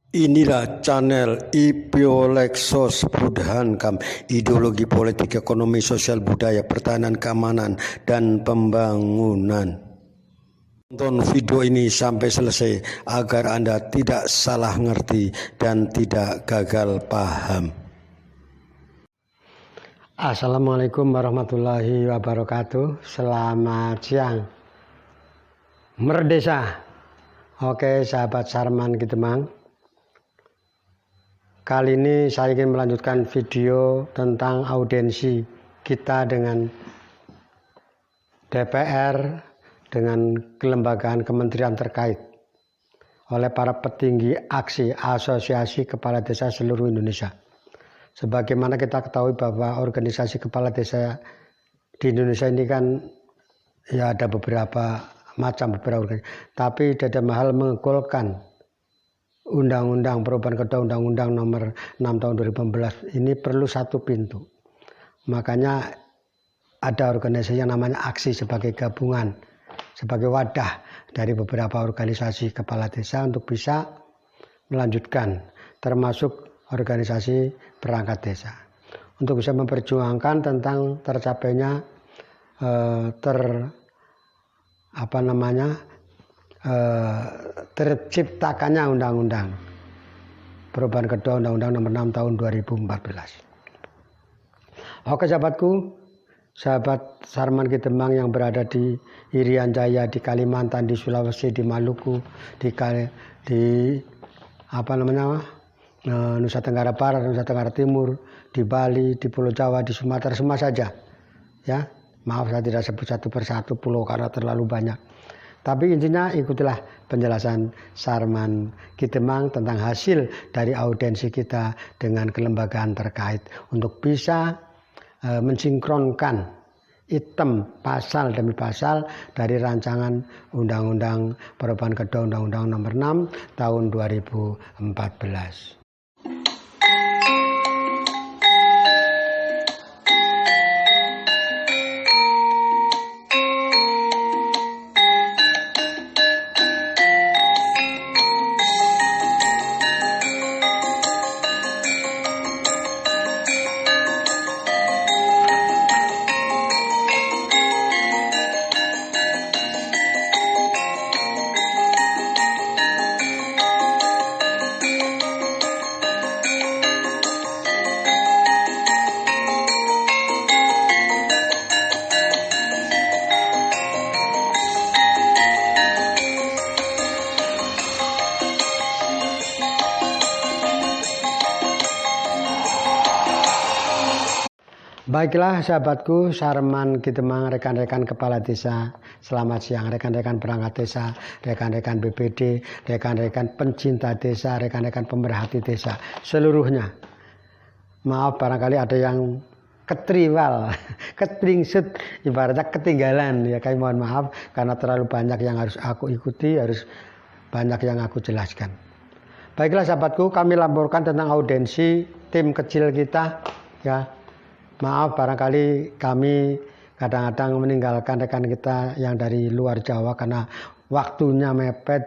Inilah channel Ipiolexos Budhankam, ideologi politik, ekonomi, sosial, budaya, pertahanan, keamanan, dan pembangunan. Tonton video ini sampai selesai agar Anda tidak salah ngerti dan tidak gagal paham. Assalamualaikum warahmatullahi wabarakatuh. Selamat siang. Merdesa. Oke, sahabat Sarman Kitemang. Kali ini saya ingin melanjutkan video tentang audiensi kita dengan DPR, dengan kelembagaan kementerian terkait oleh para petinggi aksi Asosiasi Kepala Desa seluruh Indonesia. Sebagaimana kita ketahui bahwa organisasi kepala desa di Indonesia ini kan ya ada beberapa organisasi, tapi dalam hal menggolkan Undang-Undang Perubahan Kedua Undang-Undang Nomor 6 Tahun 2015 ini perlu satu pintu. Makanya ada organisasi yang namanya Aksi sebagai gabungan, sebagai wadah dari beberapa organisasi kepala desa untuk bisa melanjutkan, termasuk organisasi perangkat desa, untuk bisa memperjuangkan tentang tercapainya terciptakannya Undang-Undang Perubahan Kedua Undang-Undang Nomor 6 Tahun 2014. Oke sahabatku, sahabat Sarman Kitemang yang berada di Irian Jaya, di Kalimantan, di Sulawesi, di Maluku, di Nusa Tenggara Barat, Nusa Tenggara Timur, di Bali, di Pulau Jawa, di Sumatera, semua saja. Ya, maaf saya tidak sebut satu persatu pulau karena terlalu banyak. Tapi intinya ikutilah penjelasan Sarman Kitemang tentang hasil dari audiensi kita dengan kelembagaan terkait untuk bisa mensinkronkan item pasal demi pasal dari rancangan Undang-Undang Perubahan Kedua Undang-Undang Nomor 6 Tahun 2014. Baiklah sahabatku Sarman Kitemang, rekan-rekan kepala desa, selamat siang, rekan-rekan perangkat desa, rekan-rekan BPD, rekan-rekan pencinta desa, rekan-rekan pemerhati desa, seluruhnya. Maaf barangkali ada yang ketriwal, ketringsut, ibaratnya ketinggalan, ya kami mohon maaf karena terlalu banyak yang harus aku ikuti, harus banyak yang aku jelaskan. Baiklah sahabatku, kami laporkan tentang audiensi tim kecil kita, ya. Maaf barangkali kami kadang-kadang meninggalkan rekan kita yang dari luar Jawa karena waktunya mepet,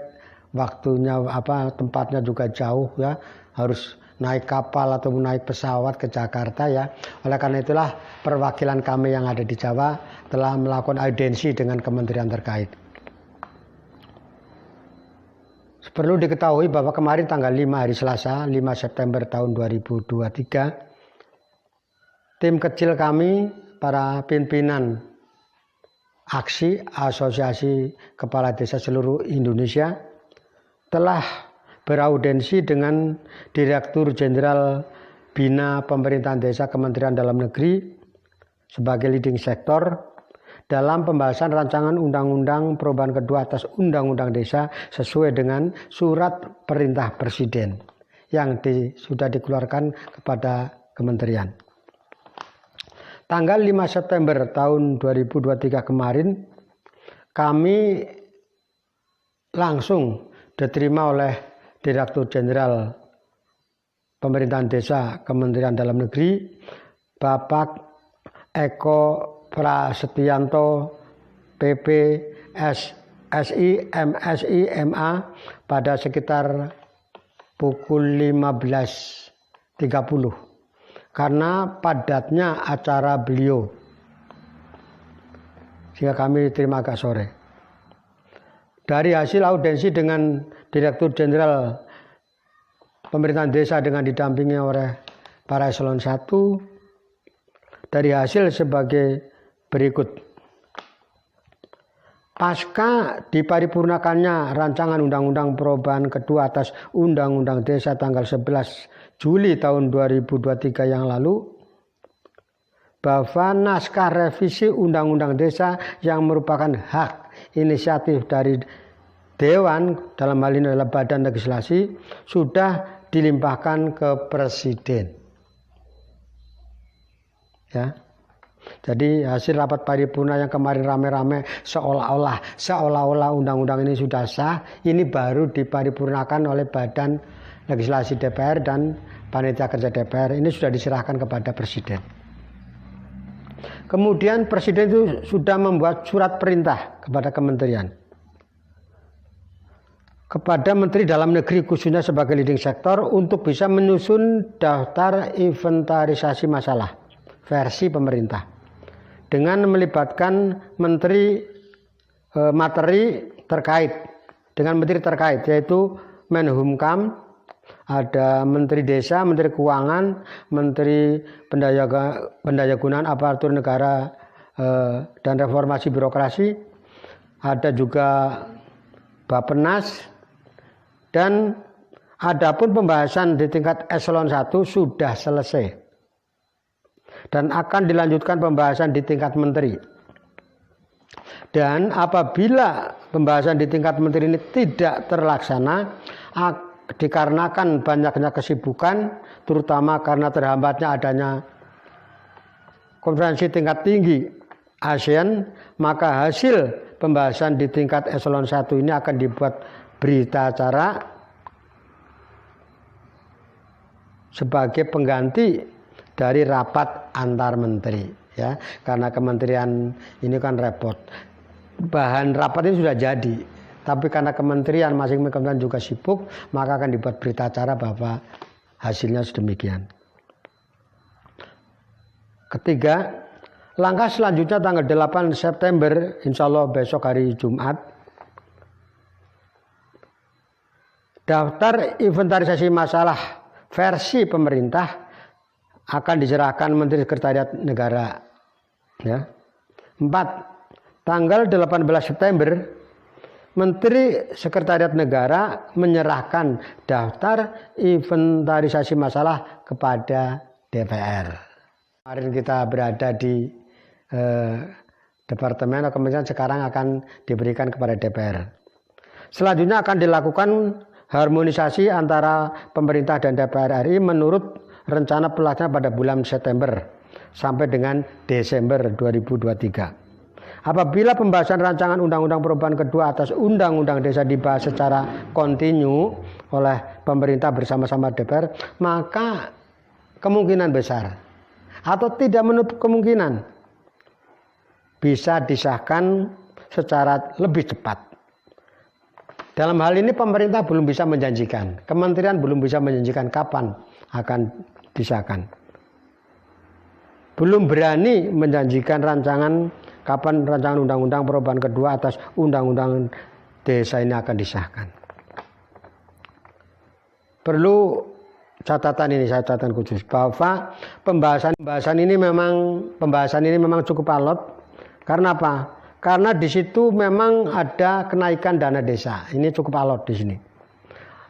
tempatnya juga jauh ya, harus naik kapal atau naik pesawat ke Jakarta ya. Oleh karena itulah perwakilan kami yang ada di Jawa telah melakukan audiensi dengan kementerian terkait. Perlu diketahui bahwa kemarin tanggal 5 hari Selasa, 5 September tahun 2023, tim kecil kami, para pimpinan aksi Asosiasi Kepala Desa seluruh Indonesia telah beraudiensi dengan Direktur Jenderal Bina Pemerintahan Desa Kementerian Dalam Negeri sebagai leading sektor dalam pembahasan rancangan Undang-Undang Perubahan Kedua atas Undang-Undang Desa sesuai dengan Surat Perintah Presiden yang sudah dikeluarkan kepada kementerian. Tanggal 5 September tahun 2023 kemarin, kami langsung diterima oleh Direktur Jenderal Pemerintahan Desa Kementerian Dalam Negeri, Bapak Eko Prasetyanto, PP, SI, MSI, MA pada sekitar pukul 15.30 karena padatnya acara beliau, sehingga kami terima agak sore. Dari hasil audiensi dengan Direktur Jenderal Pemerintahan Desa dengan didampingi oleh para eselon 1, dari hasil sebagai berikut. Pasca diparipurnakannya rancangan undang-undang perubahan kedua atas Undang-Undang Desa tanggal 11 Juli tahun 2023 yang lalu, bahwa naskah revisi Undang-Undang Desa yang merupakan hak inisiatif dari Dewan, dalam hal ini adalah Badan Legislasi, sudah dilimpahkan ke Presiden. Ya. Jadi hasil rapat paripurna yang kemarin rame-rame seolah-olah undang-undang ini sudah sah, ini baru diparipurnakan oleh Badan Legislasi DPR dan Panitia Kerja DPR. Ini sudah diserahkan kepada Presiden. Kemudian Presiden itu sudah membuat surat perintah kepada kementerian, kepada Menteri Dalam Negeri khususnya sebagai leading sektor untuk bisa menyusun daftar inventarisasi masalah versi pemerintah dengan melibatkan menteri menteri terkait yaitu Menhumkam, ada Menteri Desa, Menteri Keuangan, Menteri Pendayagunaan Aparatur Negara dan Reformasi Birokrasi, ada juga Bappenas, dan adapun pembahasan di tingkat eselon 1 sudah selesai dan akan dilanjutkan pembahasan di tingkat menteri. Dan apabila pembahasan di tingkat menteri ini tidak terlaksana dikarenakan banyaknya kesibukan, terutama karena terhambatnya adanya konferensi tingkat tinggi ASEAN, maka hasil pembahasan di tingkat eselon 1 ini akan dibuat berita acara sebagai pengganti dari rapat antar menteri, ya, karena kementerian ini kan repot. Bahan rapat ini sudah jadi, tapi karena kementerian masing-masing juga sibuk, maka akan dibuat berita acara bahwa hasilnya sedemikian. Ketiga, langkah selanjutnya tanggal 8 September, insya Allah besok hari Jumat, daftar inventarisasi masalah versi pemerintah akan diserahkan Menteri Sekretariat Negara. Ya. 4. Tanggal 18 September, Menteri Sekretariat Negara menyerahkan daftar inventarisasi masalah kepada DPR. Kemarin kita berada di Departemen atau Kementerian, sekarang akan diberikan kepada DPR. Selanjutnya akan dilakukan harmonisasi antara pemerintah dan DPR RI menurut rencana pelaksanaan pada bulan September sampai dengan Desember 2023. Apabila pembahasan rancangan undang-undang perubahan kedua atas Undang-Undang Desa dibahas secara kontinu oleh pemerintah bersama-sama DPR, maka kemungkinan besar atau tidak menutup kemungkinan bisa disahkan secara lebih cepat. Dalam hal ini pemerintah belum bisa menjanjikan, kementerian belum bisa menjanjikan kapan akan disahkan. Belum berani menjanjikan kapan rancangan undang-undang perubahan kedua atas Undang-Undang Desa ini akan disahkan. Perlu catatan ini, saya catatan khusus bahwa pembahasan ini memang cukup alot. Karena apa? Karena di situ memang ada kenaikan dana desa. Ini cukup alot di sini.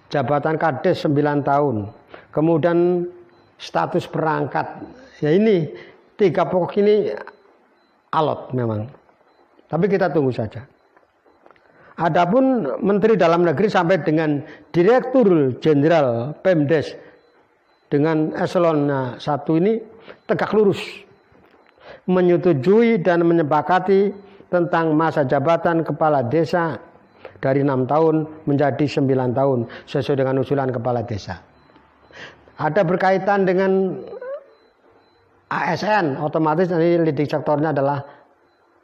Jabatan Kades 9 tahun. Kemudian status perangkat. Ya ini 3 pokok ini alot memang. Tapi kita tunggu saja. Adapun Menteri Dalam Negeri sampai dengan Direktur Jenderal Pemdes dengan eselon 1 ini tegak lurus menyetujui dan menyepakati tentang masa jabatan kepala desa dari 6 tahun menjadi 9 tahun sesuai dengan usulan kepala desa. Ada berkaitan dengan ASN, otomatis nanti leading sektornya adalah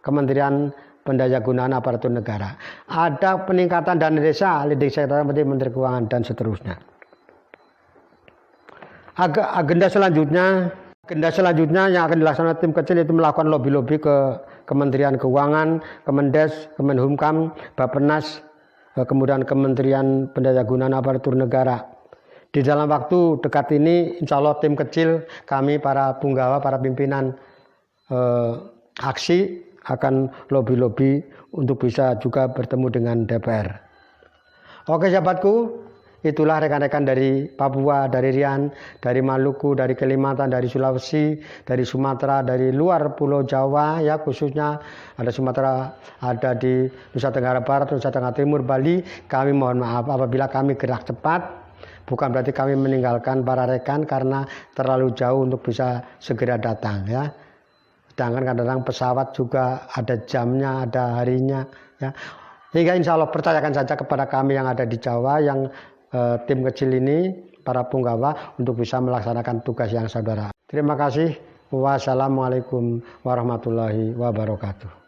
Kementerian Pendayagunaan Aparatur Negara. Ada peningkatan dana desa, leading sektornya Menteri Keuangan dan seterusnya. Agenda selanjutnya yang akan dilaksanakan tim kecil itu melakukan lobby-lobby ke Kementerian Keuangan, Kemendes, Kemenhumkam, Bappenas, kemudian Kementerian Pendayagunaan Aparatur Negara. Di dalam waktu dekat ini, insya Allah tim kecil kami para punggawa, para pimpinan aksi akan lobby-lobby untuk bisa juga bertemu dengan DPR. Oke sahabatku, itulah rekan-rekan dari Papua, dari Riau, dari Maluku, dari Kalimantan, dari Sulawesi, dari Sumatera, dari luar Pulau Jawa ya, khususnya ada Sumatera, ada di Nusa Tenggara Barat, Nusa Tenggara Timur, Bali. Kami mohon maaf apabila kami gerak cepat. Bukan berarti kami meninggalkan para rekan karena terlalu jauh untuk bisa segera datang ya. Sedangkan kadang-kadang pesawat juga ada jamnya, ada harinya ya. Hingga insya Allah percayakan saja kepada kami yang ada di Jawa, yang tim kecil ini, para punggawa, untuk bisa melaksanakan tugas yang saudara. Terima kasih. Wassalamualaikum warahmatullahi wabarakatuh.